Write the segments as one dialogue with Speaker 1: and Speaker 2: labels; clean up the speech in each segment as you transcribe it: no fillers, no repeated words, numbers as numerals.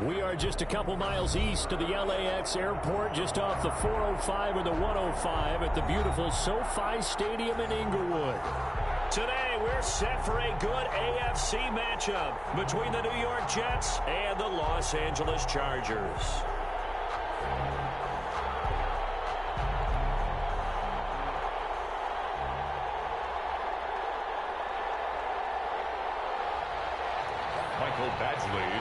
Speaker 1: We are just a couple miles east of the LAX airport, just off the 405 or the 105 at the beautiful SoFi Stadium in Inglewood. Today, we're set for a good AFC matchup between the New York Jets and the Los Angeles Chargers.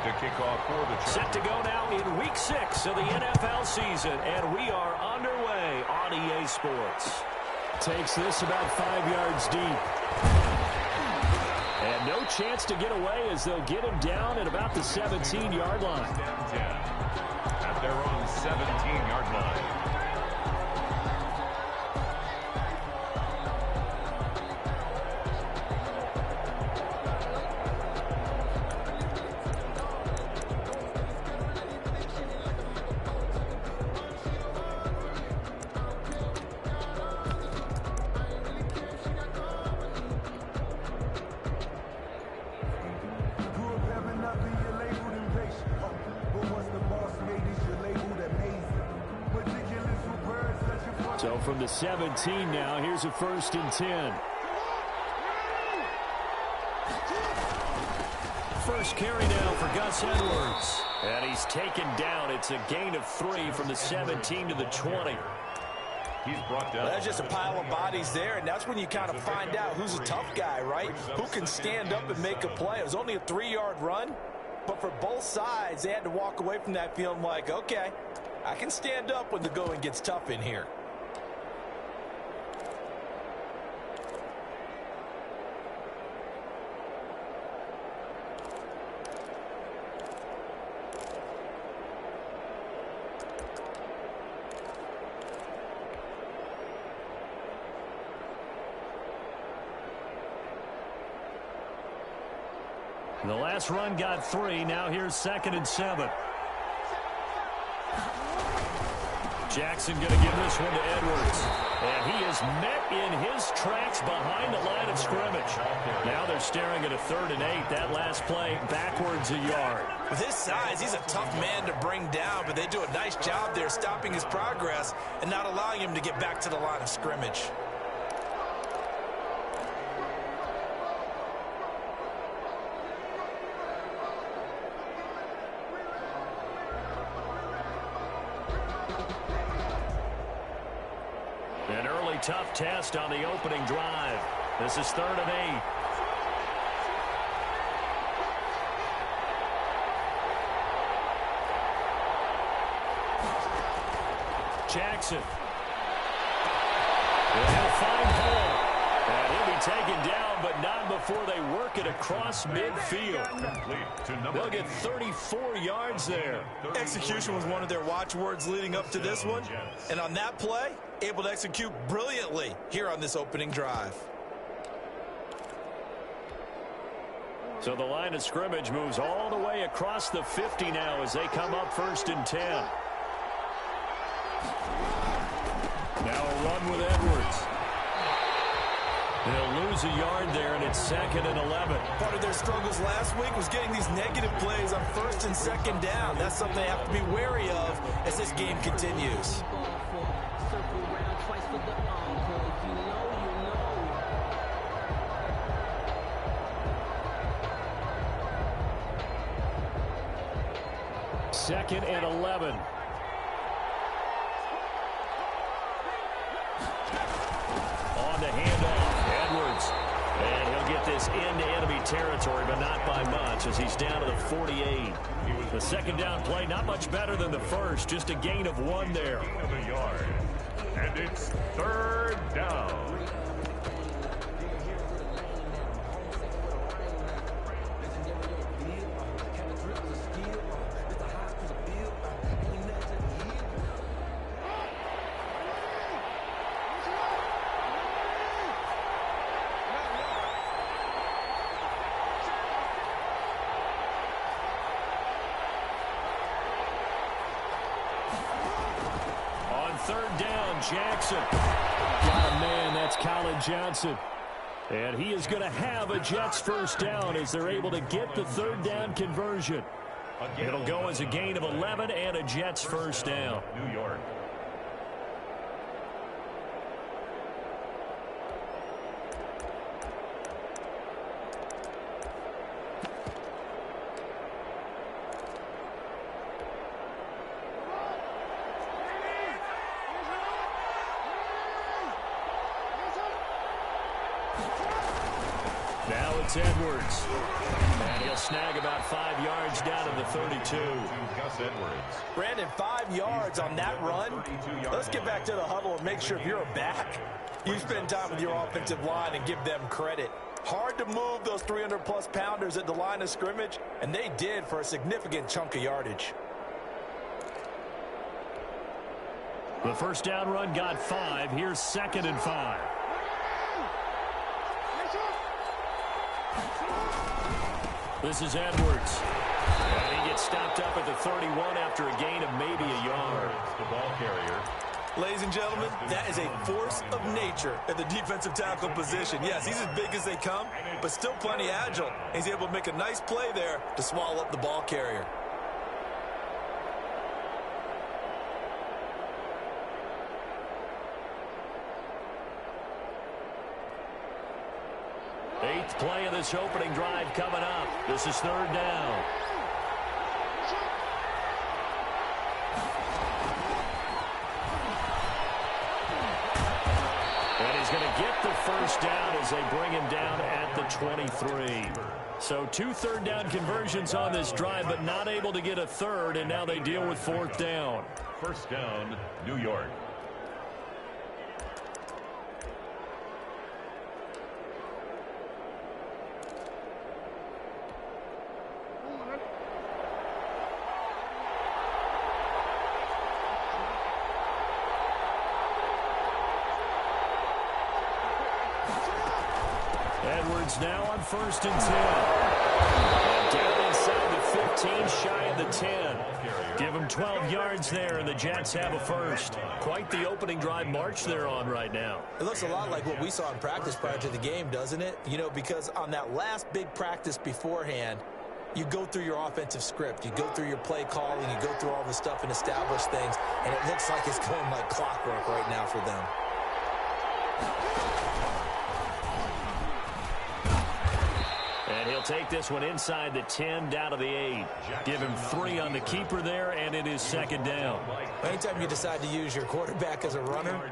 Speaker 2: To kick off for the Chargers.
Speaker 1: Set to go now in Week 6 of the NFL season, and we are underway on EA Sports. Takes this about 5 yards deep. And no chance to get away as they'll get him down at about the 17-yard line.
Speaker 2: At their own 17-yard line.
Speaker 1: So from the 17 now, here's a 1st and 10. First carry now for Gus Edwards. And he's taken down. It's a gain of 3 from the 17 to the 20.
Speaker 3: He's brought down. There's just a pile of bodies there, and that's when you kind of find out who's a tough guy, right? Who can stand up and make a play. It was only a 3-yard run, but for both sides, they had to walk away from that feeling like, okay, I can stand up when the going gets tough in here.
Speaker 1: The last run got 3. Now here's 2nd and 7. Jackson going to give this one to Edwards. And he is met in his tracks behind the line of scrimmage. Now they're staring at a 3rd and 8. That last play backwards a yard.
Speaker 3: With his size, he's a tough man to bring down, but they do a nice job there stopping his progress and not allowing him to get back to the line of scrimmage.
Speaker 1: An early tough test on the opening drive. This is 3rd and 8. Jackson. And he'll find Paul. And he'll be taken down, but not before they work it across midfield. They'll get 34 yards there.
Speaker 3: Execution was one of their watchwords leading up to this one. And on that play, able to execute brilliantly here on this opening drive.
Speaker 1: So the line of scrimmage moves all the way across the 50 now as they come up 1st and 10. Now a run with Edwards. They'll lose a yard there, and it's 2nd and 11.
Speaker 3: Part of their struggles last week was getting these negative plays on 1st and 2nd down. That's something they have to be wary of as this game continues.
Speaker 1: Second and 11. On the handoff, Edwards. And he'll get this into enemy territory, but not by much as he's down to the 48. The 2nd down play, not much better than the first, just a gain of 1 there.
Speaker 2: And it's 3rd down.
Speaker 1: Jackson. Got a man, that's Colin Johnson. And he is going to have a Jets 1st down as they're able to get the 3rd down conversion. It'll go as a gain of 11 and a Jets first down.
Speaker 2: New York.
Speaker 1: Now it's Edwards. And he'll snag about 5 yards down to the 32.
Speaker 2: Gus Edwards.
Speaker 3: Brandon, 5 yards on that run. Let's get back to the huddle and make sure if you're a back, you spend time with your offensive line and give them credit. Hard to move those 300-plus pounders at the line of scrimmage, and they did for a significant chunk of yardage.
Speaker 1: The first down run got 5. Here's 2nd and 5. This is Edwards. And he gets stopped up at the 31 after a gain of maybe a yard.
Speaker 2: The ball carrier.
Speaker 3: Ladies and gentlemen, that is a force of nature at the defensive tackle position. Yes, he's as big as they come, but still plenty agile. He's able to make a nice play there to swallow up the ball carrier.
Speaker 1: Eighth play of this opening drive coming up. This is 3rd down. And he's going to get the first down as they bring him down at the 23. So 2 3rd down conversions on this drive, but not able to get a third, and now they deal with 4th down.
Speaker 2: First down, New York.
Speaker 1: Edwards now on 1st and 10. And down inside the 15, shy of the 10. Give him 12 yards there, and the Jets have a first. Quite the opening drive march they're on right now.
Speaker 3: It looks a lot like what we saw in practice prior to the game, doesn't it? You know, because on that last big practice beforehand, you go through your offensive script. You go through your play calling. You go through all the stuff and establish things. And it looks like it's going like clockwork right now for them.
Speaker 1: And he'll take this one inside the 10, down to the 8. Give him 3 on the keeper there, and it is 2nd down.
Speaker 3: Anytime you decide to use your quarterback as a runner,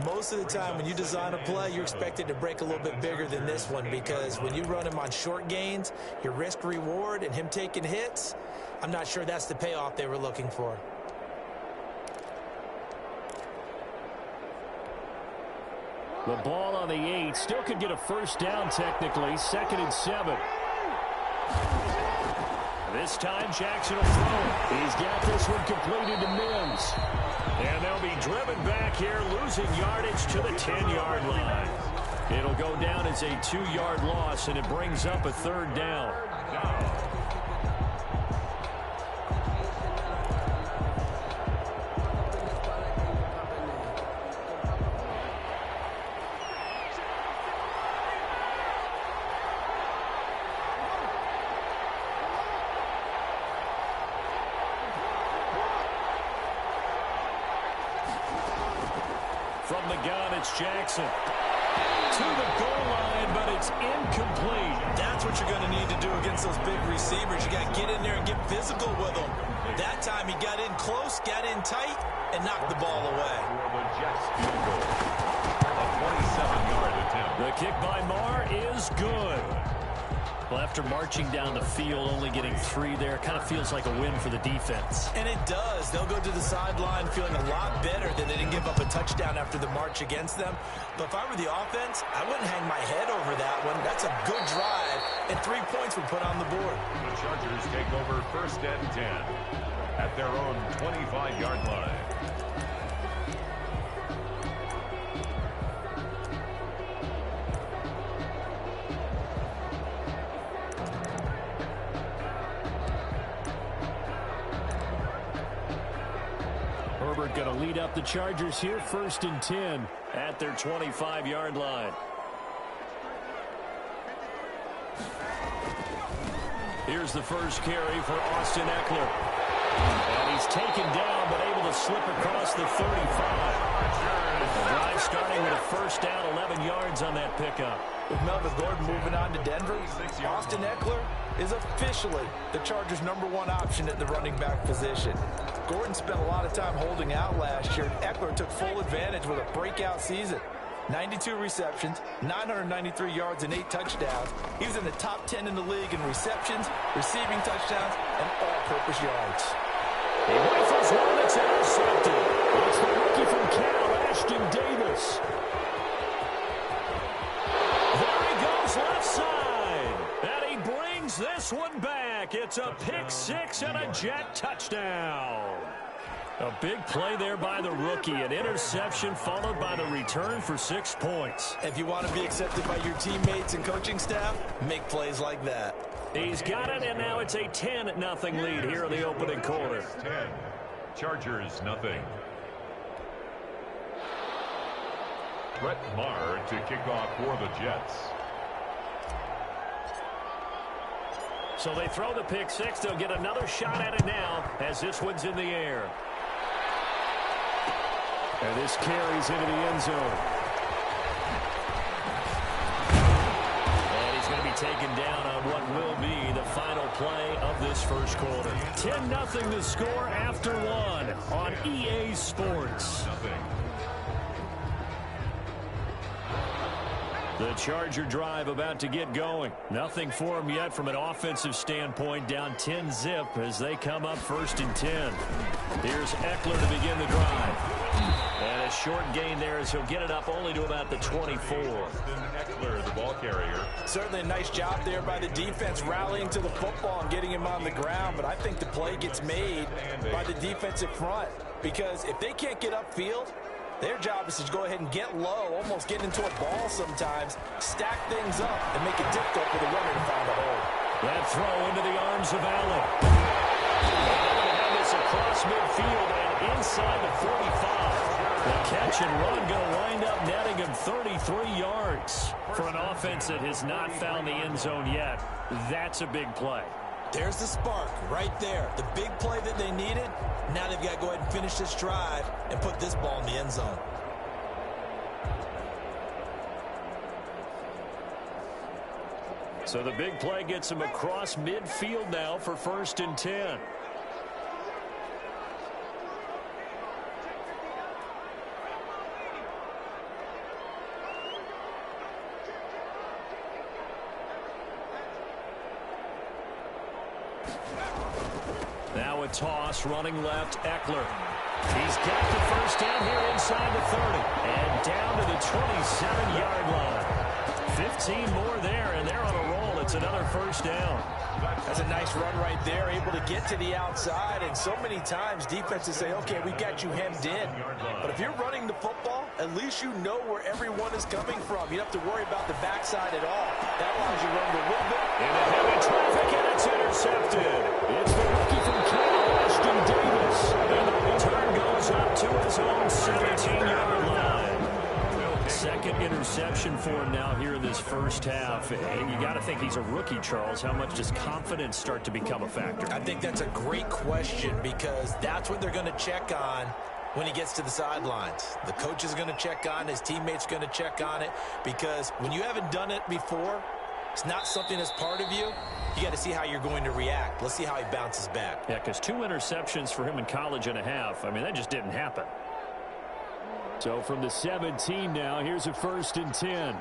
Speaker 3: most of the time when you design a play, you're expected to break a little bit bigger than this one, because when you run him on short gains, your risk-reward and him taking hits, I'm not sure that's the payoff they were looking for.
Speaker 1: The ball on the 8. Still could get a first down technically. 2nd and 7. This time Jackson will throw. He's got this one completed to Mims. And they'll be driven back here, losing yardage to the 10-yard line. It'll go down as a 2-yard loss, and it brings up a 3rd down. From the gun, it's Jackson. To the goal line, but it's incomplete.
Speaker 3: That's what you're going to need to do against those big receivers. You got to get in there and get physical with them. That time he got in close, got in tight, and knocked the ball away.
Speaker 2: For the Jets field goal. A 27-yard attempt.
Speaker 1: The kick by Marr is good. Well, after marching down the field, only getting 3 there, kind of feels like a win for the defense.
Speaker 3: And it does. They'll go to the sideline feeling a lot better that they didn't give up a touchdown after the march against them. But if I were the offense, I wouldn't hang my head over that one. That's a good drive, and 3 points were put on the board.
Speaker 2: The Chargers take over 1st and 10 at their own 25-yard line.
Speaker 1: Herbert going to lead up the Chargers here, 1st and 10 at their 25-yard line. Here's the first carry for Austin Eckler. And he's taken down, but able to slip across the 35. The drive starting with a first down, 11 yards on that pickup.
Speaker 3: With Melvin Gordon moving on to Denver, Austin Eckler is officially the Chargers' #1 option at the running back position. Gordon spent a lot of time holding out last year. Eckler took full advantage with a breakout season. 92 receptions, 993 yards, and 8 touchdowns. He was in the top 10 in the league in receptions, receiving touchdowns, and all-purpose yards.
Speaker 1: He rifles one that's intercepted. It's the rookie from Cal, Ashton Davis. There he goes left side. And he brings this one back. It's a pick six and a Jet touchdown. A big play there by the rookie. An interception followed by the return for 6 points.
Speaker 3: If you want to be accepted by your teammates and coaching staff, make plays like that.
Speaker 1: He's got it, and now it's a 10-0 lead here in the opening quarter.
Speaker 2: 10. Chargers, nothing. Brett Maher to kick off for the Jets.
Speaker 1: So they throw the pick six. They'll get another shot at it now as this one's in the air. And this carries into the end zone. And he's going to be taken down on what will be the final play of this first quarter. 10-0 to score after one on EA Sports. The Charger drive about to get going. Nothing for them yet from an offensive standpoint. Down 10-zip as they come up 1st and 10. Here's Eckler to begin the drive. And a short gain there as he'll get it up only to about the 24.
Speaker 2: Eckler, the ball carrier.
Speaker 3: Certainly a nice job there by the defense rallying to the football and getting him on the ground. But I think the play gets made by the defensive front. Because if they can't get upfield, their job is to go ahead and get low, almost get into a ball sometimes, stack things up, and make it difficult for the runner to find a hole.
Speaker 1: That throw into the arms of Allen. Allen had this across midfield and inside the 45. The catch and run going to wind up netting him 33 yards. For an offense that has not found the end zone yet, that's a big play.
Speaker 3: There's the spark right there. The big play that they needed. Now they've got to go ahead and finish this drive and put this ball in the end zone.
Speaker 1: So the big play gets him across midfield now for 1st and 10. Now a toss, running left, Eckler. He's got the first down here inside the 30. And down to the 27-yard line. 15 more there, and they're on a roll. It's another first down.
Speaker 3: That's a nice run right there, able to get to the outside. And so many times defenses say, okay, we got you hemmed in. But if you're running the football, at least you know where everyone is coming from. You don't have to worry about the backside at all. That allows you to run a little bit.
Speaker 1: Into heavy traffic, and it's intercepted. It's the rookie from Cal, Ashton Davis. And the return goes up to his own 17-yard line. Second interception for him now here in this first half. And you got to think he's a rookie, Charles. How much does confidence start to become a factor?
Speaker 3: I think that's a great question because that's what they're going to check on when he gets to the sidelines. The coach is going to check on, his teammates going to check on it, because when you haven't done it before, it's not something that's part of you. You got to see how you're going to react. Let's see how he bounces back.
Speaker 1: Yeah, because 2 interceptions for him in college and a half. I mean, that just didn't happen. So from the 17 now, here's a 1st and 10.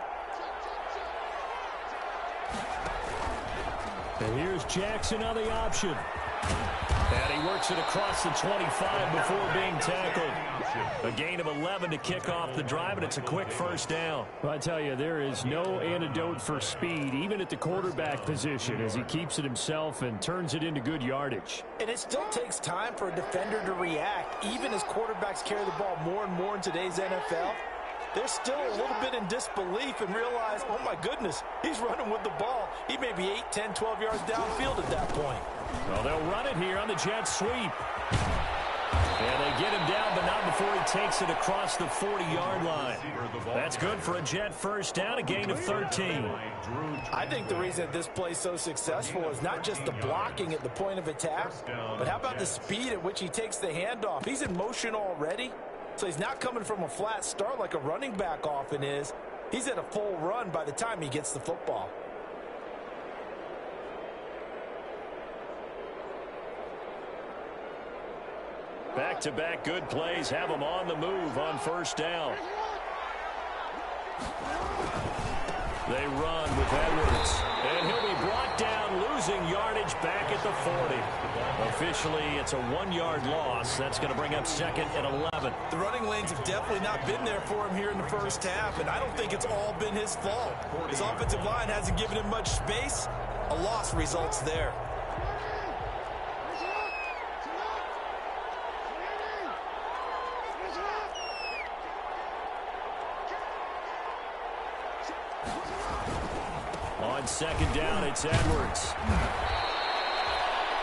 Speaker 1: And here's Jackson on the option. And he works it across the 25 before being tackled. A gain of 11 to kick off the drive, and it's a quick first down. Well, I tell you, there is no antidote for speed, even at the quarterback position, as he keeps it himself and turns it into good yardage.
Speaker 3: And it still takes time for a defender to react, even as quarterbacks carry the ball more and more in today's NFL. They're still a little bit in disbelief and realize, oh my goodness, he's running with the ball. He may be 8, 10, 12 yards downfield at that point.
Speaker 1: Well, they'll run it here on the jet sweep. And they get him down, but not before he takes it across the 40-yard line. That's good for a Jet first down, a gain of 13.
Speaker 3: I think the reason this play is so successful is not just the blocking at the point of attack, but how about the speed at which he takes the handoff? He's in motion already, so he's not coming from a flat start like a running back often is. He's at a full run by the time he gets the football.
Speaker 1: Back-to-back good plays have him on the move on first down. They run with Edwards. And he'll be brought down, losing yardage back at the 40. Officially, it's a 1-yard loss. That's going to bring up second and 11.
Speaker 3: The running lanes have definitely not been there for him here in the first half, and I don't think it's all been his fault. His offensive line hasn't given him much space. A loss results there.
Speaker 1: On second down, it's Edwards.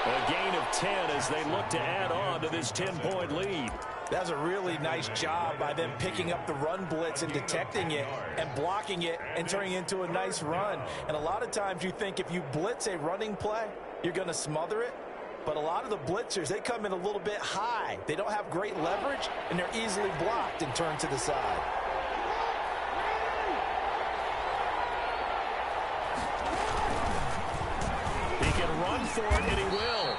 Speaker 1: A gain of 10 as they look to add on to this 10-point lead.
Speaker 3: That's a really nice job by them picking up the run blitz and detecting it and blocking it and turning it into a nice run. And a lot of times you think if you blitz a running play, you're going to smother it. But a lot of the blitzers, they come in a little bit high. They don't have great leverage, and they're easily blocked and turned to the side.
Speaker 1: He can run for it, and he will.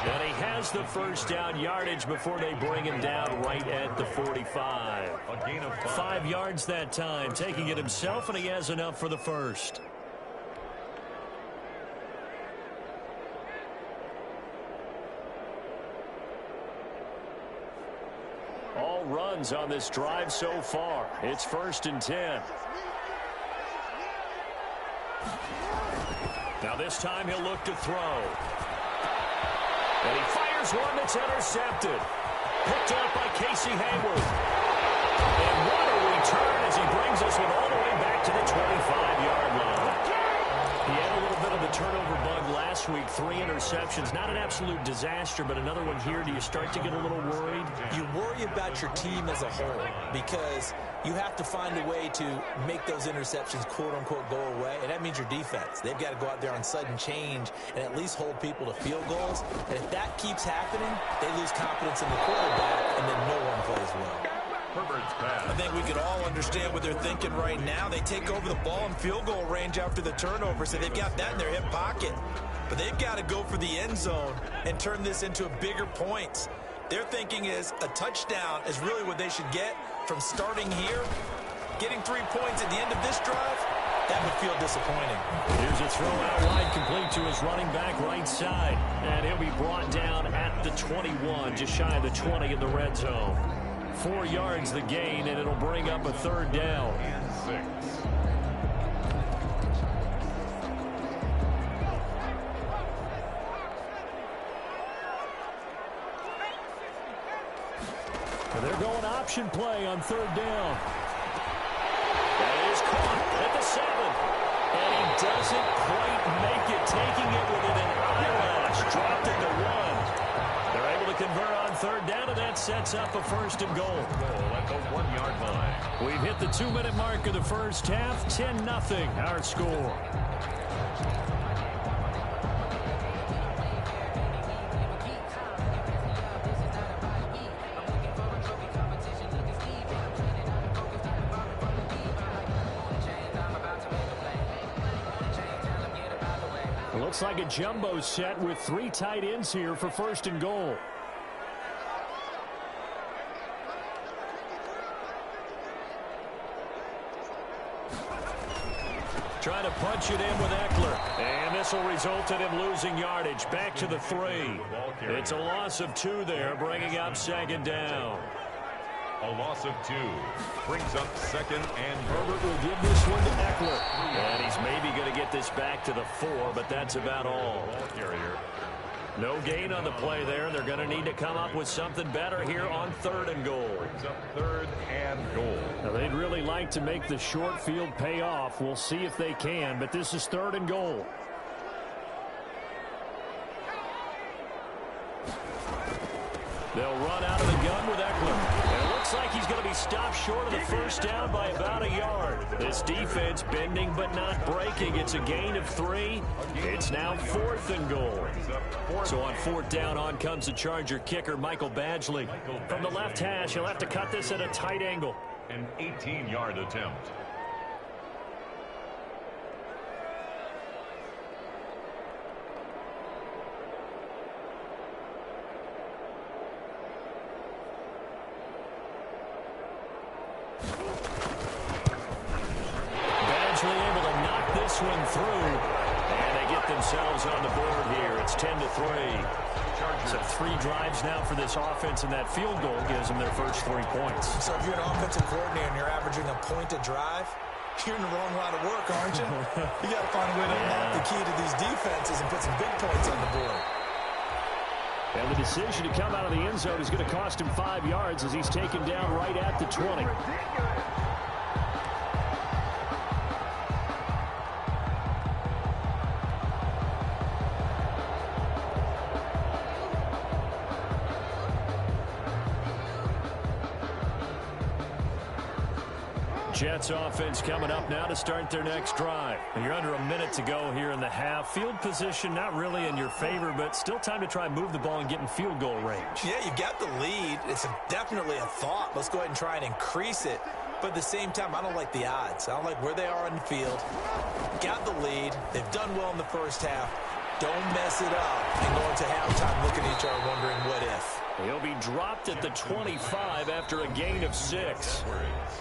Speaker 1: And he has the first down yardage before they bring him down right at the 45.
Speaker 2: A gain of
Speaker 1: 5 yards that time, taking it himself, and he has enough for the first. All runs on this drive so far. It's 1st and 10. Now this time he'll look to throw. And he fires one that's intercepted. Picked up by Casey Hayward. And what a return as he brings us all the way back to the 25-yard line. He had a little bit of a turnover bug last week. 3 interceptions. Not an absolute disaster, but another one here. Do you start to get a little worried?
Speaker 3: You worry about your team as a whole because you have to find a way to make those interceptions, quote-unquote, go away, and that means your defense. They've got to go out there on sudden change and at least hold people to field goals. And if that keeps happening, they lose confidence in the quarterback, and then no one plays well. I think we could all understand what they're thinking right now. They take over the ball in field goal range after the turnover, so they've got that in their hip pocket. But they've got to go for the end zone and turn this into bigger points. Their thinking is a touchdown is really what they should get from starting here. Getting 3 points at the end of this drive, that would feel disappointing.
Speaker 1: Here's a throw out wide, complete to his running back right side. And he'll be brought down at the 21, just shy of the 20 in the red zone. 4 yards the gain, and it'll bring up a 3rd down.
Speaker 2: and 6.
Speaker 1: They're going option play on 3rd down. That is caught at the 7. And he doesn't quite make it, taking it within an eyelash. Dropped it to 1. They're able to convert on 3rd down, and that sets up a 1st and goal.
Speaker 2: At the 1-yard line.
Speaker 1: We've hit the 2-minute mark of the first half. 10-0 our score. Looks like a jumbo set with 3 tight ends here for 1st and goal. Trying to punch it in with Eckler. And this will result in him losing yardage. Back to the 3. It's a loss of 2 there, bringing up 2nd down.
Speaker 2: A loss of 2 brings up 2nd and
Speaker 1: Herbert will give this one to Eckler. And he's maybe going to get this back to the 4, but that's about all. No gain on the play there. They're going to need to come up with something better here on 3rd and goal.
Speaker 2: brings up 3rd and goal.
Speaker 1: Now, they'd really like to make the short field pay off. We'll see if they can, but this is 3rd and goal. They'll run out of the gun with Eckler. And it looks like he's going to be stopped short of the first down by about a yard. This defense bending but not breaking. It's a gain of 3. It's now 4th and goal. So on 4th down, on comes the Charger kicker, Michael Badgley. From the left hash, he'll have to cut this at a tight angle.
Speaker 2: An 18-yard attempt.
Speaker 1: Able to knock this one through, and they get themselves on the board here. It's 10-3. So 3 drives now for this offense, and that field goal gives them their first 3 points.
Speaker 3: So if you're an offensive coordinator and you're averaging a point a drive, you're in the wrong line of work, aren't you? You got to find a way to unlock the key to these defenses and put some big points on the board.
Speaker 1: And the decision to come out of the end zone is going to cost him 5 yards as he's taken down right at the 20. Jets offense coming up now to start their next drive. You're under a minute to go here in the half. Field position not really in your favor, but still time to try and move the ball and get in field goal range. Yeah, you've got the lead. It's definitely a thought. Let's go ahead and try and increase it. But at the same time, I don't like the odds. I don't like where they are on the field. Got the lead. They've done well in the first half. Don't mess it up and go into halftime looking at each other wondering what if. He'll be dropped at the 25 after a gain of 6.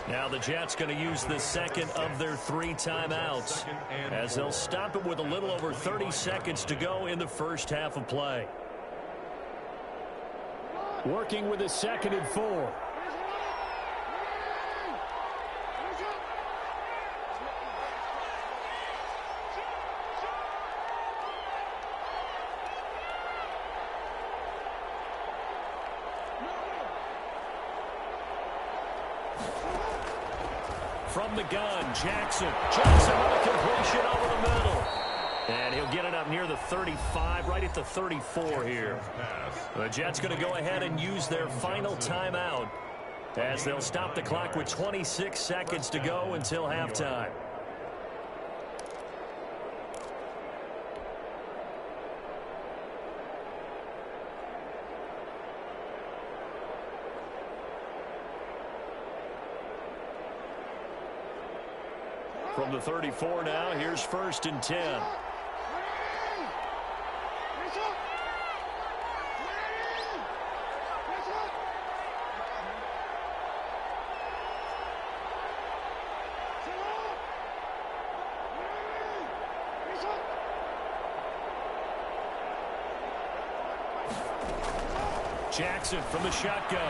Speaker 1: Now the Jets going to use the second of their 3 timeouts as they'll stop it with a little over 30 seconds to go in the first half of play. Working with a 2nd and 4. From the gun, Jackson with a completion over the middle. And he'll get it up near the 35, right at the 34 here. The Jets going to go ahead and use their final timeout as they'll stop the clock with 26 seconds to go until halftime. From the 34 now, here's 1st and 10. Jackson from the shotgun.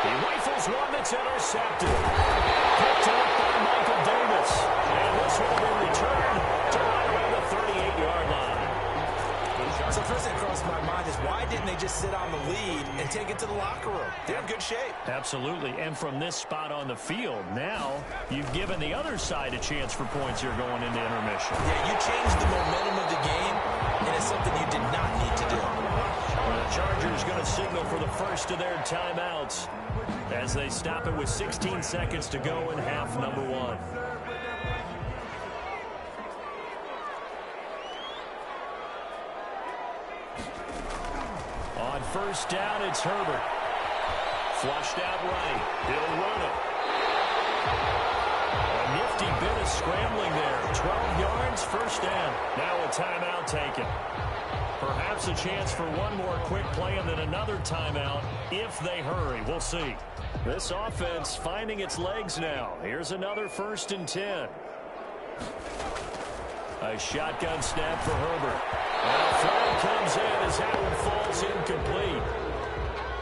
Speaker 1: He rifles one that's intercepted. Picked up by Michael Davis. And this will be returned to right around the 38-yard line. So first thing across my mind is why didn't they just sit on the lead and take it to the locker room? They're in good shape. Absolutely. And from this spot on the field, now you've given the other side a chance for points here going into intermission. Yeah, you changed the momentum of the game, and it's something you did not need to do. The Chargers going to signal for the first of their timeouts as they stop it with 16 seconds to go in half number 1. On 1st down, it's Herbert. Flushed out right. He'll run it. A nifty bit of scrambling there. 12 yards, 1st down. Now a timeout taken. Perhaps a chance for one more quick play and then another timeout if they hurry. We'll see. This offense finding its legs now. Here's another 1st and 10. A shotgun snap for Herbert. And a flag comes in as that one falls incomplete.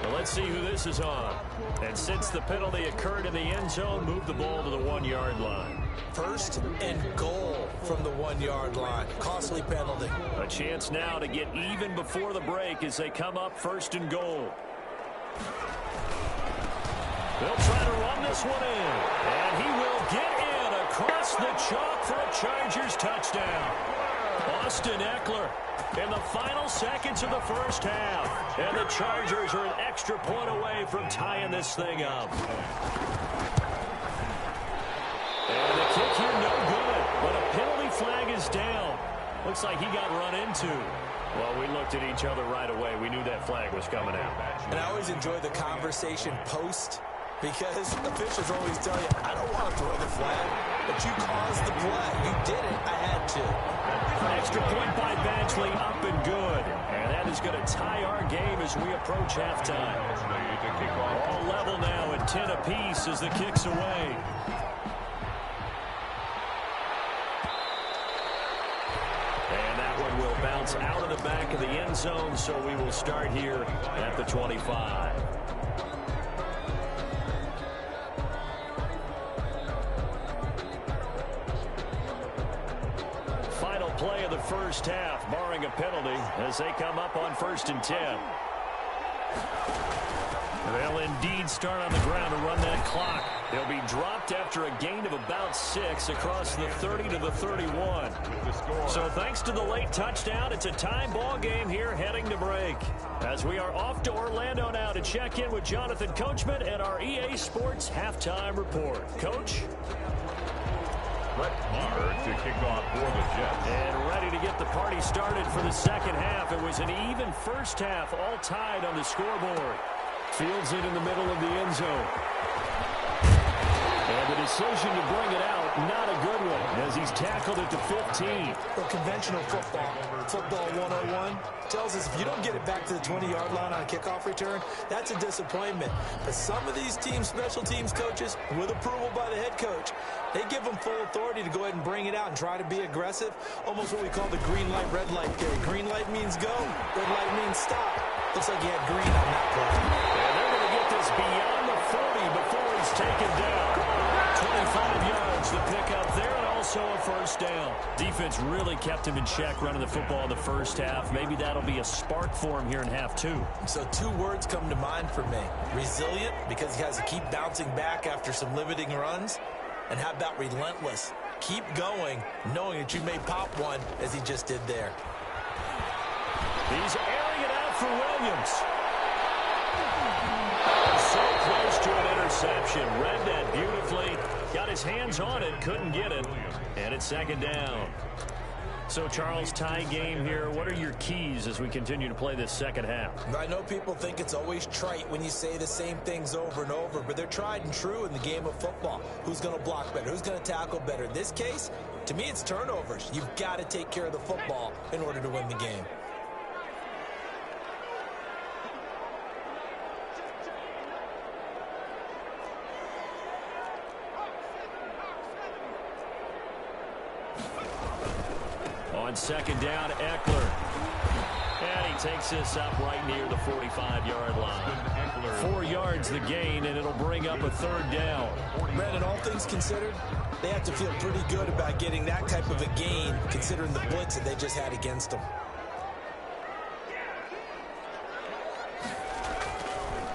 Speaker 1: Well, let's see who this is on. And since the penalty occurred in the end zone, move the ball to the 1-yard line. 1st and goal from the 1-yard line. Costly penalty. A chance now to get even before the break as they come up 1st and goal. They'll try to run this one in. And he will get in across the chalk for a Chargers touchdown. Austin Eckler in the final seconds of the first half. And the Chargers are an extra point away from tying this thing up. And the kick here no good, but a penalty flag is down. Looks like he got run into. Well, we looked at each other right away. We knew that flag was coming out.
Speaker 3: And I always enjoy the conversation post, because officials always tell you, I don't want to throw the flag, but you caused the play. You did it. I had to.
Speaker 1: Extra point by Badgley, up and good. And that is going to tie our game as we approach halftime. All level now at 10 apiece as the kick's away. And that one will bounce out of the back of the end zone, so we will start here at the 25. Final play of the first half, barring a penalty, as they come up on 1st and 10. They'll indeed start on the ground to run that clock. They'll be dropped after a gain of about 6 across the 30 to the 31. So thanks to the late touchdown, it's a tie ball game here heading to break. As we are off to Orlando now to check in with Jonathan Coachman and our EA Sports halftime report. Coach?
Speaker 2: Brett Maher to kick off for the Jets.
Speaker 1: And ready to get the party started for the second half. It was an even first half, all tied on the scoreboard. Fields it in the middle of the end zone. And the decision to bring it out, not a good one, as he's tackled it to 15.
Speaker 3: Well, conventional football 101, tells us if you don't get it back to the 20-yard line on a kickoff return, that's a disappointment. But some of these teams, special teams coaches, with approval by the head coach, they give them full authority to go ahead and bring it out and try to be aggressive, almost what we call the green light, red light theory. Green light means go, red light means stop. Looks like he had green on that play.
Speaker 1: And they're going to get this beyond the 40 before he's taken down. 25 yards to pick up there, and also a first down. Defense really kept him in check running the football in the first half. Maybe that'll be a spark for him here in half 2.
Speaker 3: So 2 words come to mind for me. Resilient, because he has to keep bouncing back after some limiting runs. And how about relentless? Keep going, knowing that you may pop one, as he just did there.
Speaker 1: He's airing it out for Williams. So close to an interception. Read that beautifully. Got his hands on it, couldn't get it. And it's second down. So, Charles, tie game here. What are your keys as we continue to play this second half?
Speaker 3: I know people think it's always trite when you say the same things over and over, but they're tried and true in the game of football. Who's going to block better? Who's going to tackle better? In this case, to me, it's turnovers. You've got to take care of the football in order to win the game.
Speaker 1: On second down, Eckler. And he takes this up right near the 45-yard line. 4 yards the gain, and it'll bring up a third down.
Speaker 3: Brandon, all things considered, they have to feel pretty good about getting that type of a gain, considering the blitz that they just had against them.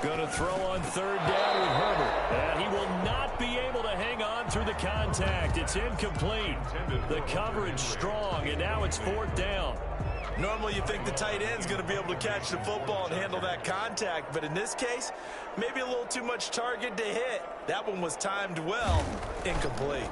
Speaker 1: Going to throw on third down with Herbert. And he will not be able to hang on through the contact. It's incomplete. The coverage strong, and now it's 4th down.
Speaker 3: Normally you think the tight end's going to be able to catch the football and handle that contact, but in this case, maybe a little too much target to hit. That one was timed well. Incomplete.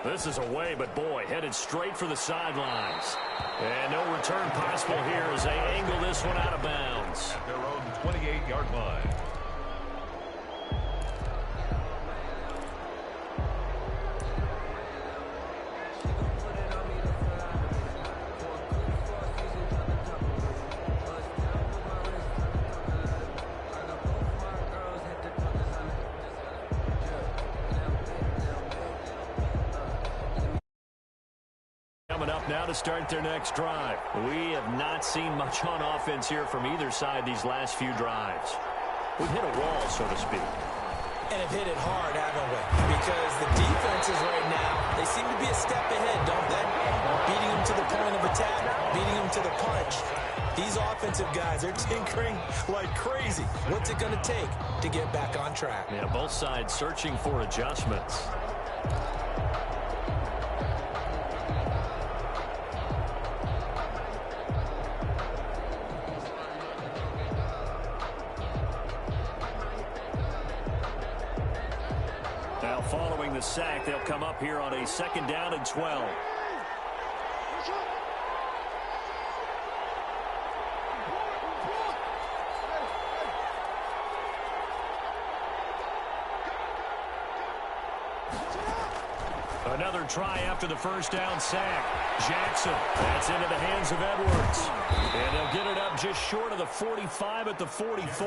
Speaker 1: This is away, but boy, headed straight for the sidelines. And no return possible here as they angle this one out of bounds.
Speaker 2: At their own 28-yard line.
Speaker 1: Now to start their next drive. We have not seen much on offense here from either side these last few drives. We've hit a wall, so to speak.
Speaker 3: And have hit it hard, haven't we? Because the defenses right now, they seem to be a step ahead, don't they? Beating them to the point of attack, beating them to the punch. These offensive guys, they're tinkering like crazy. What's it going to take to get back on track?
Speaker 1: Yeah, both sides searching for adjustments. the sack. They'll come up here on a 2nd down and 12. Another try after the 1st down sack. Jackson, that's into the hands of Edwards. And they'll get it up just short of the 45 at the 44.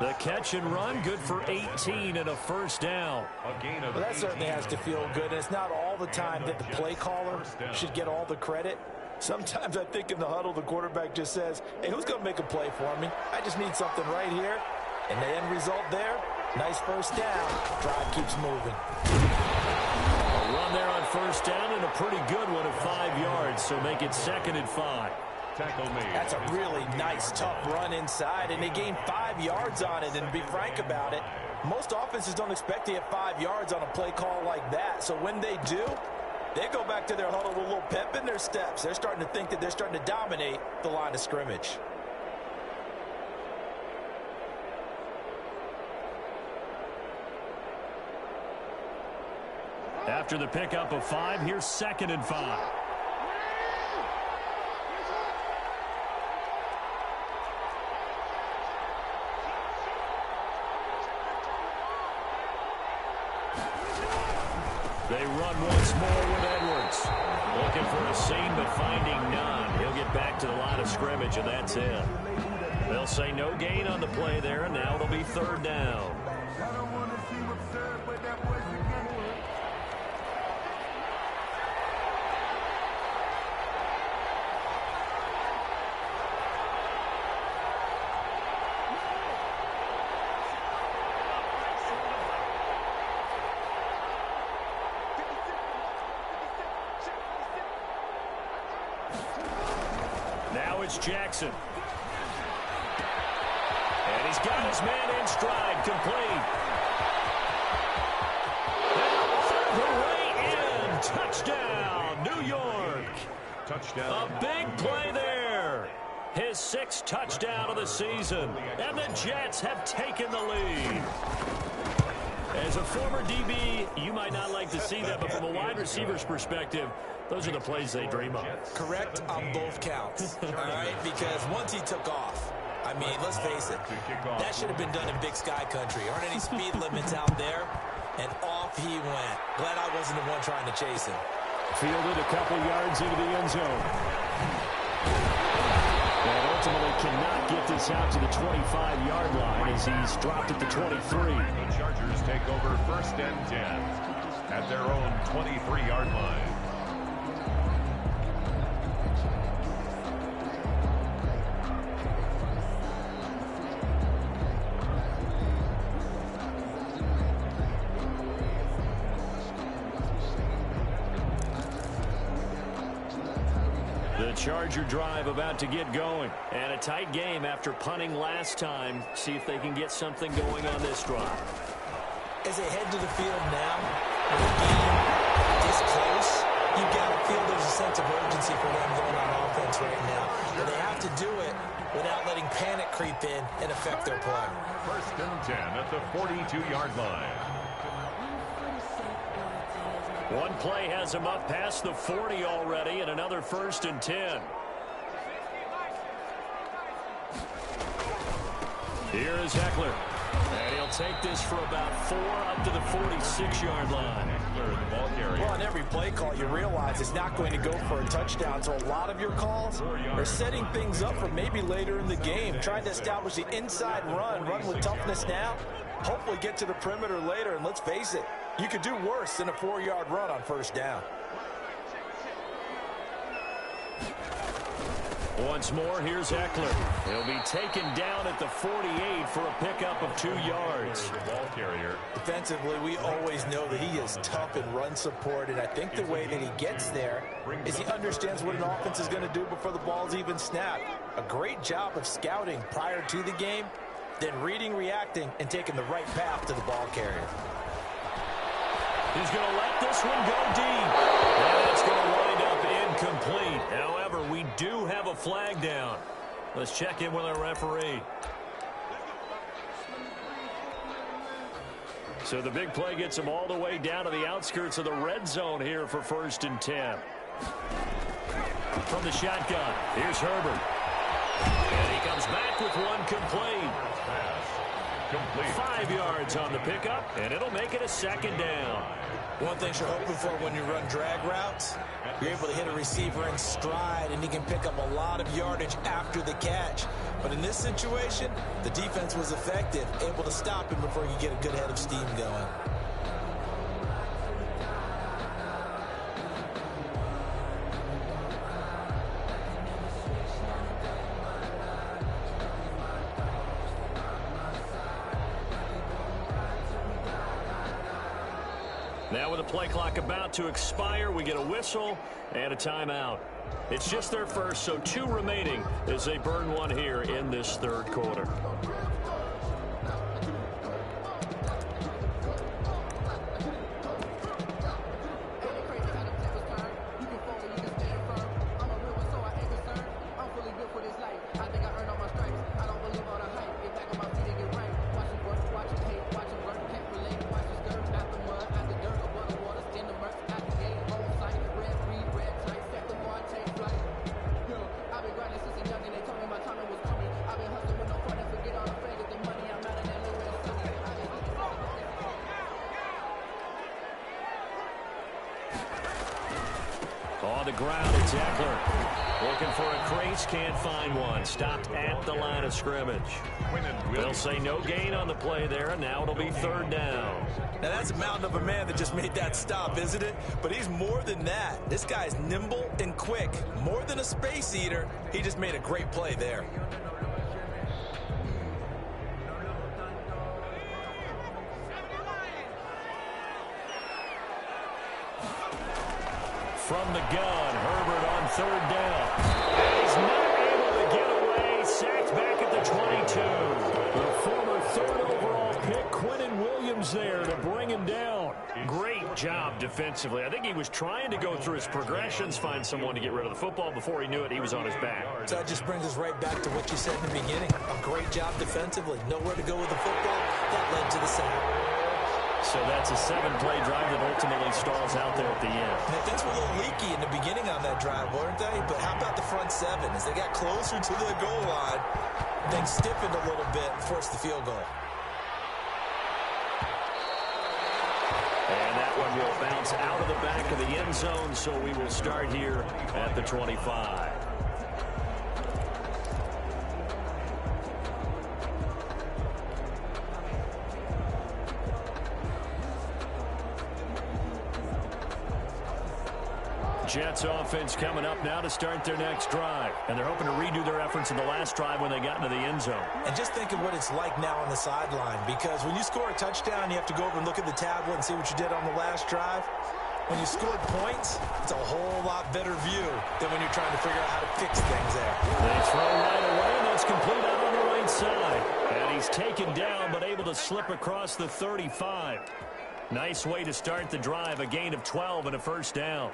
Speaker 1: The catch and run, good for 18 and a 1st down.
Speaker 3: Well, that certainly has to feel good. And it's not all the time that the play caller should get all the credit. Sometimes I think in the huddle, the quarterback just says, hey, who's going to make a play for me? I just need something right here. And the end result there, nice 1st down. Drive keeps moving.
Speaker 1: Run there on 1st down and a pretty good one at 5 yards, so make it 2nd and 5.
Speaker 3: That's a really nice, tough run inside, and they gained 5 yards on it. And to be frank about it, most offenses don't expect to get 5 yards on a play call like that. So when they do, they go back to their huddle with a little pep in their steps. They're starting to think that they're starting to dominate the line of scrimmage.
Speaker 1: After the pickup of 5, here's 2nd and 5. They run once more with Edwards. Looking for a seam, but finding none. He'll get back to the line of scrimmage, and that's it. They'll say no gain on the play there, and now it'll be 3rd down. Now it's Jackson. And he's got his man in stride, complete. And all the way in. Touchdown, New York.
Speaker 2: Touchdown.
Speaker 1: A big play there. His 6th touchdown of the season. And the Jets have taken the lead. As a former DB, you might not like to see that, but from a wide receiver's perspective, those are the plays they dream of.
Speaker 3: Correct on both counts, all right? Because once he took off, I mean, let's face it, that should have been done in Big Sky Country. Aren't any speed limits out there? And off he went. Glad I wasn't the one trying to chase him.
Speaker 1: Fielded a couple yards into the end zone. And ultimately cannot get this out to the 25-yard line as he's dropped at the 23.
Speaker 2: The Chargers take over 1st and 10 at their own 23-yard line.
Speaker 1: The Charger drive about to get going. And a tight game after punting last time. See if they can get something going on this drive.
Speaker 3: As they head to the field now, when the game is close, you've got to feel there's a sense of urgency for them going on offense right now. And they have to do it without letting panic creep in and affect their play.
Speaker 2: 1st and 10 at the 42-yard line.
Speaker 1: One play has him up past the 40 already, and another 1st and 10. Here is Eckler. And he'll take this for about 4 up to the 46-yard line.
Speaker 3: Well, on every play call, you realize it's not going to go for a touchdown. So a lot of your calls are setting things up for maybe later in the game, trying to establish the inside run with toughness now, hopefully get to the perimeter later. And let's face it, you could do worse than a 4-yard run on 1st down.
Speaker 1: Once more, here's Eckler. He'll be taken down at the 48 for a pickup of 2 yards.
Speaker 2: Ball carrier.
Speaker 3: Defensively, we always know that he is tough in run support, and I think the way that he gets there is he understands what an offense is going to do before the ball's even snapped. A great job of scouting prior to the game, then reading, reacting, and taking the right path to the ball carrier.
Speaker 1: He's going to let this one go deep. And it's going to wind up incomplete. However, we do have a flag down. Let's check in with our referee. So the big play gets him all the way down to the outskirts of the red zone here for 1st and 10. From the shotgun, here's Herbert. And he comes back with one complete. 5 yards on the pickup, and it'll make it a 2nd down.
Speaker 3: One thing you're hoping for when you run drag routes, you're able to hit a receiver in stride, and he can pick up a lot of yardage after the catch. But in this situation, the defense was effective, able to stop him before he could get a good head of steam going.
Speaker 1: Now with the play clock about to expire, we get a whistle and a timeout. It's just their first, so 2 remaining as they burn one here in this 3rd quarter. On the ground, it's Eckler. Looking for a crease, can't find one. Stopped at the line of scrimmage. They'll say no gain on the play there, and now it'll be 3rd down.
Speaker 3: Now that's a mountain of a man that just made that stop, isn't it? But he's more than that. This guy's nimble and quick. More than a space eater, he just made a great play there.
Speaker 1: From the gun, Herbert on 3rd down. And he's not able to get away. Sacked back at the 22. The former 3rd overall pick, Quinnen Williams there to bring him down. Great job defensively. I think he was trying to go through his progressions, find someone to get rid of the football. Before he knew it, he was on his back.
Speaker 3: So that just brings us right back to what you said in the beginning. A great job defensively. Nowhere to go with the football. That led to the sack.
Speaker 1: So that's a 7-play drive that ultimately stalls out there at the end.
Speaker 3: And things were a little leaky in the beginning on that drive, weren't they? But how about the front 7? As they got closer to the goal line, things stiffened a little bit and forced the field goal.
Speaker 1: And that one will bounce out of the back of the end zone, so we will start here at the 25. Jets offense coming up now to start their next drive. And they're hoping to redo their efforts in the last drive when they got into the end zone.
Speaker 3: And just think of what it's like now on the sideline, because when you score a touchdown, you have to go over and look at the tablet and see what you did on the last drive. When you scored points, it's a whole lot better view than when you're trying to figure out how to fix things there.
Speaker 1: They throw right away, and that's complete out on the right side. And he's taken down, but able to slip across the 35. Nice way to start the drive, a gain of 12 and a 1st down.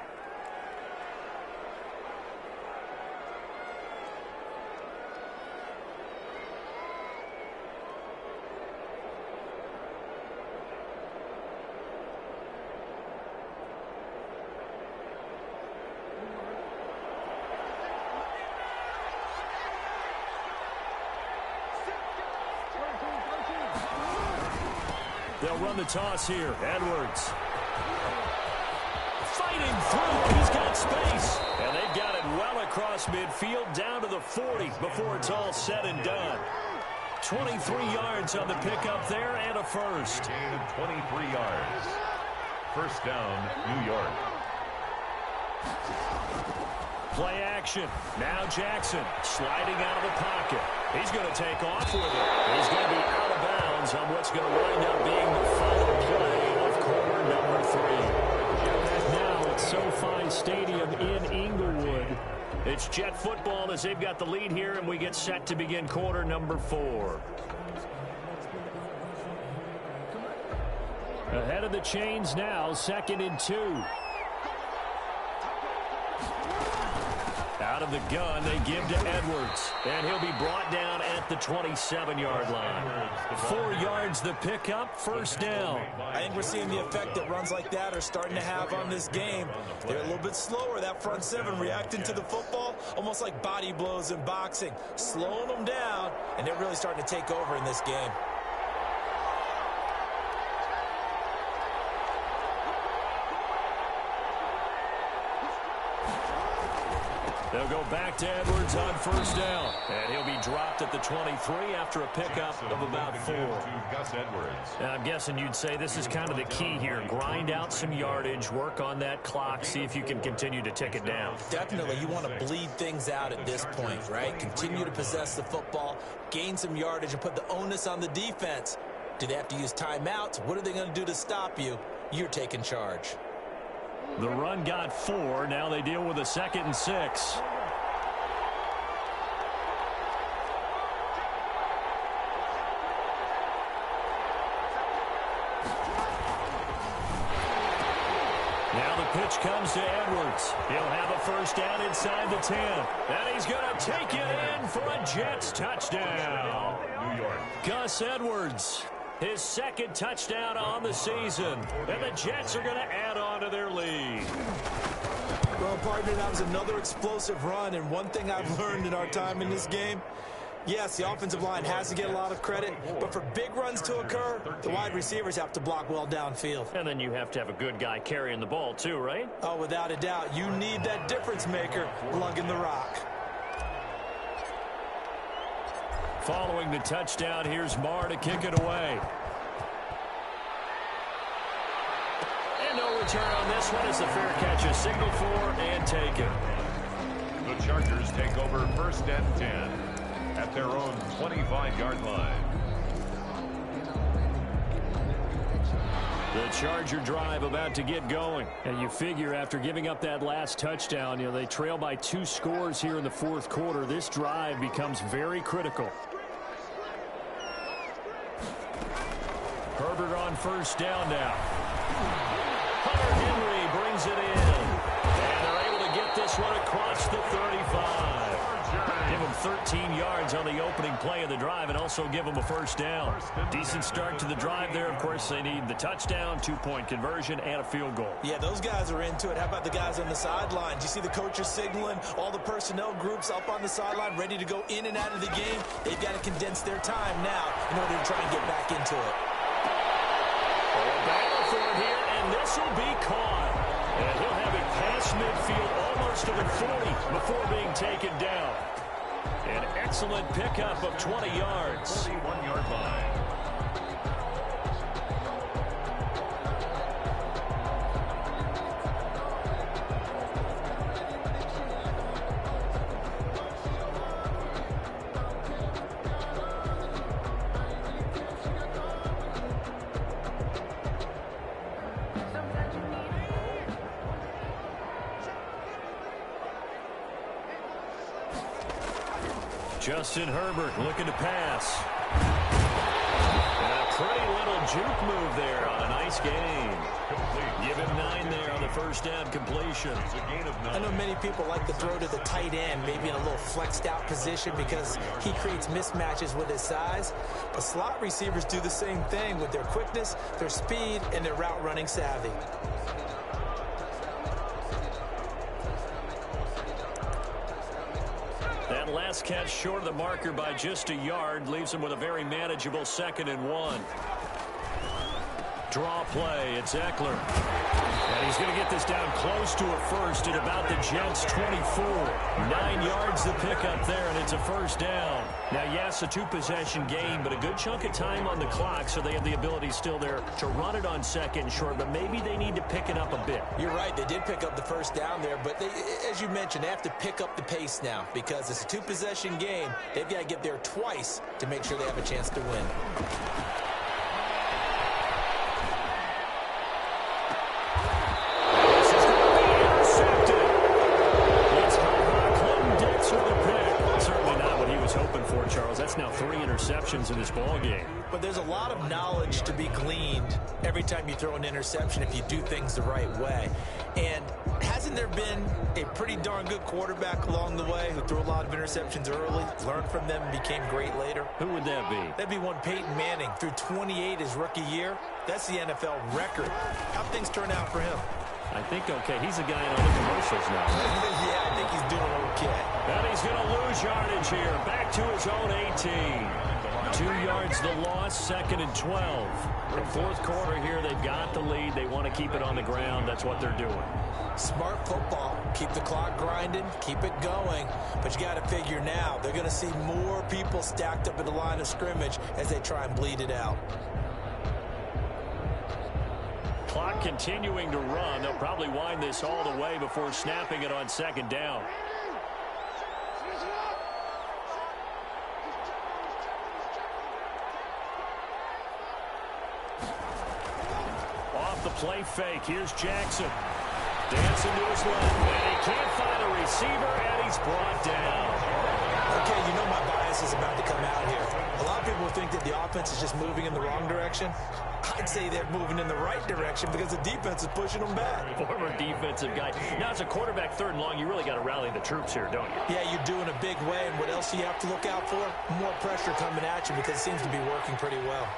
Speaker 1: They'll run the toss here. Edwards. Fighting through. He's got space. And they've got it well across midfield down to the 40 before it's all said and done. 23 yards on the pickup there and a 1st.
Speaker 2: Gain of 23 yards. 1st down, New York.
Speaker 1: Play action. Now Jackson sliding out of the pocket. He's going to take off with it. He's going to be out of bounds on what's going to wind up being the final play of quarter number 3. Now at SoFi Stadium in Inglewood. It's Jet football as they've got the lead here, and we get set to begin quarter number 4. Ahead of the chains now, 2nd and 2. Out of the gun. They give to Edwards. And he'll be brought down at the 27-yard line. 4 yards the pickup, first down.
Speaker 3: I think we're seeing the effect that runs like that are starting to have on this game. They're a little bit slower, that front seven, reacting to the football, almost like body blows in boxing, slowing them down, and they're really starting to take over in this game.
Speaker 1: They'll go back to Edwards on first down. And he'll be dropped at the 23 after a pickup of about 4. And I'm guessing you'd say this is kind of the key here. Grind out some yardage, work on that clock, see if you can continue to tick it down.
Speaker 3: Definitely. You want to bleed things out at this point, right? Continue to possess the football, gain some yardage, and put the onus on the defense. Do they have to use timeouts? What are they going to do to stop you? You're taking charge.
Speaker 1: The run got 4. Now they deal with a 2nd and 6. Now the pitch comes to Edwards. He'll have a first down inside the 10. And he's going to take it in for a Jets touchdown.
Speaker 2: New York.
Speaker 1: Gus Edwards. His 2nd touchdown on the season. And the Jets are going to add on to their lead.
Speaker 3: Well, partner, that was another explosive run. And one thing I've learned in our time in this game, yes, the offensive line has to get a lot of credit. But for big runs to occur, the wide receivers have to block well downfield.
Speaker 1: And then you have to have a good guy carrying the ball too, right?
Speaker 3: Oh, without a doubt. You need that difference maker lugging the rock.
Speaker 1: Following the touchdown, here's Marr to kick it away. And no return on this one. It's a fair catch, a signal for and taken.
Speaker 2: The Chargers take over first and 10 at their own 25-yard line.
Speaker 1: The Charger drive about to get going. And you figure after giving up that last touchdown, they trail by 2 scores here in the 4th quarter. This drive becomes very critical. Herbert on first down now. Hunter Henry brings it in. And they're able to get this one across the 35. Give him 13 yards on the opening play of the drive and also give him a first down. Decent start to the drive there. Of course, they need the touchdown, 2-point conversion, and a field goal.
Speaker 3: Yeah, those guys are into it. How about the guys on the sidelines? You see the coaches signaling, all the personnel groups up on the sideline ready to go in and out of the game. They've got to condense their time now in order to try and get back into it.
Speaker 1: Battle for it here, and this will be caught. And he'll have it past midfield, almost to the 40 before being taken down. An excellent pickup of 20 yards.
Speaker 2: 41-yard line.
Speaker 1: Justin Herbert looking to pass. And a pretty little juke move there on a nice game. Give him 9 there on the first down completion.
Speaker 3: I know many people like to throw to the tight end, maybe in a little flexed out position because he creates mismatches with his size. But slot receivers do the same thing with their quickness, their speed, and their route running savvy.
Speaker 1: That last catch short of the marker by just a yard leaves him with a very manageable 2nd and 1. Draw play, it's Eckler. And he's going to get this down close to a first at about the Jets' 24. 9 yards the pickup there, and it's a first down. Now, yes, a 2-possession game, but a good chunk of time on the clock, so they have the ability still there to run it on 2nd and short, but maybe they need to pick it up a bit.
Speaker 3: You're right, they did pick up the first down there, but they, as you mentioned, they have to pick up the pace now because it's a 2-possession game. They've got to get there twice to make sure they have a chance to win.
Speaker 1: Charles, that's now 3 interceptions in this ball game.
Speaker 3: But there's a lot of knowledge to be gleaned every time you throw an interception if you do things the right way. And hasn't Hasn't there been a pretty darn good quarterback along the way who threw a lot of interceptions early, learned from them, and became great later?
Speaker 1: Who would that be?
Speaker 3: That'd be one Peyton Manning. Threw 28 his rookie year. That's the NFL record. How'd things turn out for him?
Speaker 1: I think okay. He's a guy in all the commercials now.
Speaker 3: Yeah, I think he's doing okay.
Speaker 1: And he's going to lose yardage here. Back to his own 18. 2 yards the loss, 2nd and 12. The fourth quarter here, they've got the lead. They want to keep it on the ground. That's what they're doing.
Speaker 3: Smart football. Keep the clock grinding. Keep it going. But you got to figure now, they're going to see more people stacked up at the line of scrimmage as they try and bleed it out.
Speaker 1: Clock continuing to run. They'll probably wind this all the way before snapping it on 2nd down. Off the play fake. Here's Jackson. Dancing to his left. And he can't find a receiver, and he's brought down.
Speaker 3: Okay, you know my bias is about to come out here. A lot of people think that the offense is just moving in the wrong direction. I'd say they're moving in the right direction because the defense is pushing them back.
Speaker 1: Former defensive guy. Now, as a quarterback 3rd and long, you really got to rally the troops here, don't you?
Speaker 3: Yeah, you're doing a big way, and what else do you have to look out for? More pressure coming at you because it seems to be working pretty well.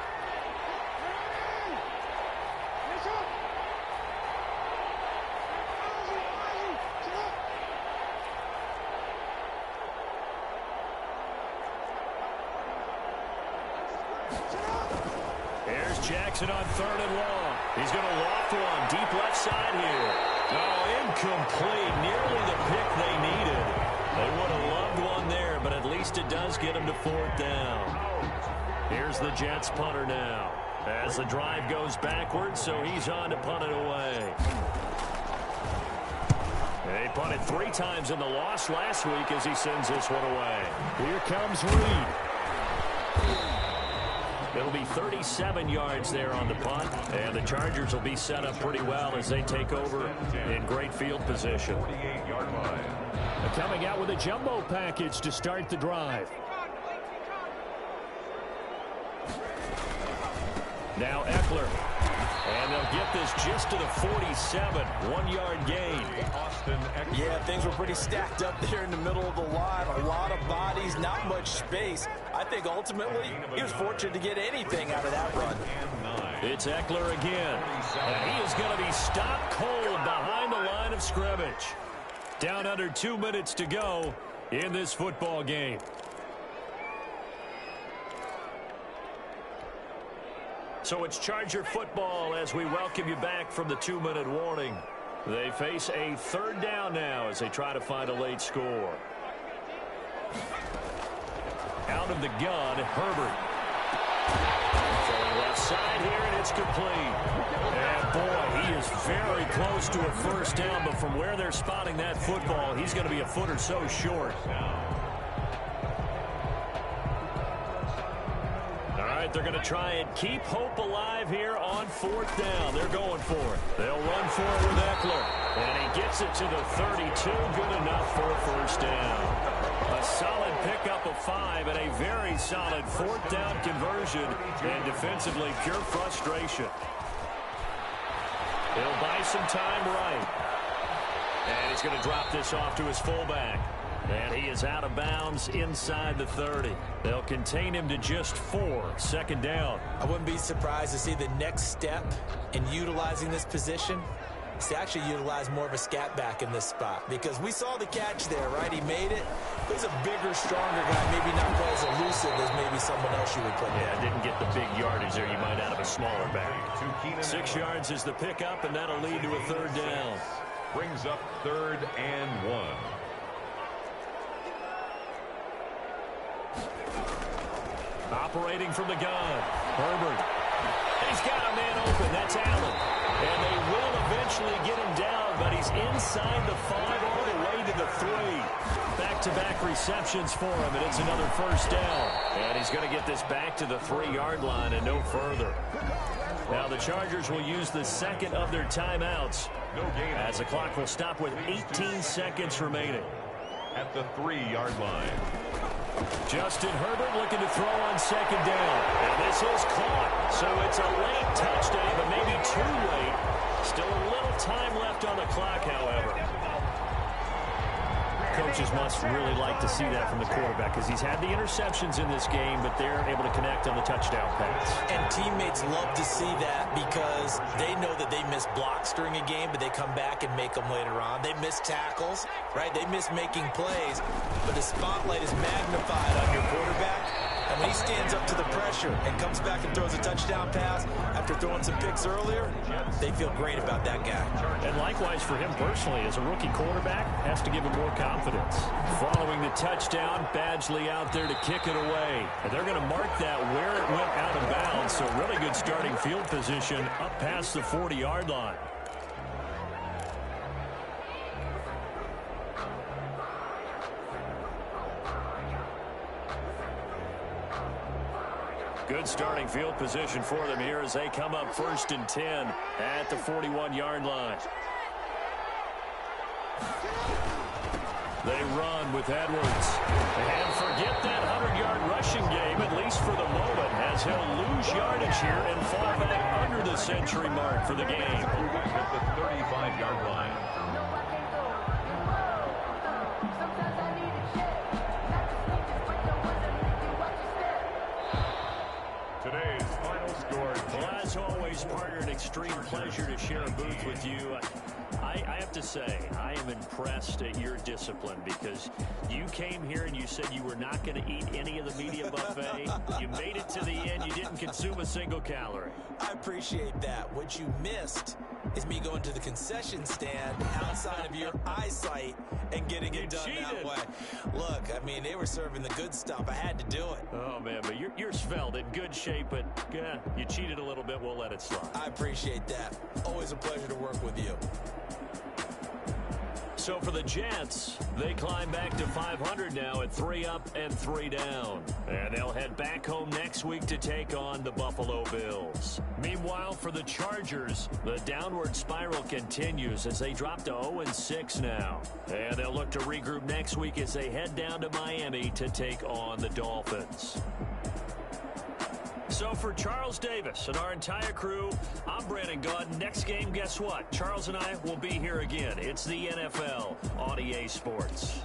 Speaker 1: Here's Jackson on 3rd and long. He's going to loft one deep left side here. Oh, incomplete. Nearly the pick they needed. They would have loved one there, but at least it does get them to 4th down. Here's the Jets punter now. As the drive goes backwards, so he's on to punt it away. They punted 3 times in the loss last week as he sends this one away. Here comes Reed. It'll be 37 yards there on the punt, and the Chargers will be set up pretty well as they take over in great field position.
Speaker 2: 48-yard line.
Speaker 1: Coming out with a jumbo package to start the drive. Now Eckler. And they'll get this just to the 47. 1-yard gain.
Speaker 3: Yeah, things were pretty stacked up there in the middle of the line. A lot of bodies, not much space. I think ultimately he was fortunate to get anything out of that run.
Speaker 1: It's Eckler again. And he is going to be stopped cold behind the line of scrimmage. Down under 2 minutes to go in this football game. So it's Charger football as we welcome you back from the 2-minute warning. They face a 3rd down now as they try to find a late score. Out of the gun, Herbert. Throwing left side here, and it's complete. And boy, he is very close to a 1st down, but from where they're spotting that football, he's going to be a foot or so short. They're going to try and keep hope alive here on 4th down. They're going for it. They'll run for it with Eckler. And he gets it to the 32. Good enough for a 1st down. A solid pickup of 5 and a very solid 4th down conversion. And defensively, pure frustration. He'll buy some time right. And he's going to drop this off to his fullback. And he is out of bounds inside the 30. They'll contain him to just 4. 2nd down.
Speaker 3: I wouldn't be surprised to see the next step in utilizing this position is to actually utilize more of a scat back in this spot. Because we saw the catch there, right? He made it. He's a bigger, stronger guy, maybe not quite as elusive as maybe someone else you would put in.
Speaker 1: Yeah, didn't get the big yardage there you might out of a smaller back. 6 yards is the pickup, and that'll lead to a 3rd down.
Speaker 2: Brings up 3rd and 1.
Speaker 1: Operating from the gun, Herbert. He's got a man open. That's Allen. And they will eventually get him down, but he's inside the 5 all the way to the 3. Back-to-back receptions for him, and it's another 1st down. And he's going to get this back to the 3-yard line and no further. Now the Chargers will use the 2nd of their timeouts as the clock will stop with 18 seconds remaining.
Speaker 2: At the 3-yard line.
Speaker 1: Justin Herbert looking to throw on 2nd down. And this is caught. So it's a late touchdown, but maybe too late. Still a little time left on the clock, however. coaches must really like to see that from the quarterback because he's had the interceptions in this game, but they're able to connect on the touchdown pass.
Speaker 3: And teammates love to see that because they know that they miss blocks during a game, but they come back and make them later on. They miss tackles, right? They miss making plays, but the spotlight is magnified on your quarterback. And when he stands up to the pressure and comes back and throws a touchdown pass after throwing some picks earlier, they feel great about that guy.
Speaker 1: And likewise for him personally, as a rookie quarterback, has to give him more confidence. Following the touchdown, Badgley out there to kick it away. And they're going to mark that where it went out of bounds, so really good starting field position up past the 40-yard line. Good starting field position for them here as they come up 1st and 10 at the 41-yard line. They run with Edwards. And forget that 100-yard rushing game, at least for the moment, as he'll lose yardage here and fall back under the century mark for the game.
Speaker 2: At the 35-yard line. Today's final score.
Speaker 1: Well, as always, partner, an extreme pleasure to share a booth with you. I have to say, I am impressed at your discipline because you came here and you said you were not going to eat any of the media buffet. You made it to the end. You didn't consume a single calorie.
Speaker 3: I appreciate that. What you missed is me going to the concession stand outside of your eyesight and getting it done that way. Look, I mean, they were serving the good stuff. I had to do it.
Speaker 1: Oh, man, but you're svelte, in good shape, but you cheated a little bit. We'll let it slide.
Speaker 3: I appreciate that. Always a pleasure to work with you.
Speaker 1: So for the Jets, they climb back to 500 now at 3 up and 3 down. And they'll head back home next week to take on the Buffalo Bills. Meanwhile, for the Chargers, the downward spiral continues as they drop to 0-6 now. And they'll look to regroup next week as they head down to Miami to take on the Dolphins. So for Charles Davis and our entire crew, I'm Brandon Gaudin. Next game, guess what? Charles and I will be here again. It's the NFL on EA Sports.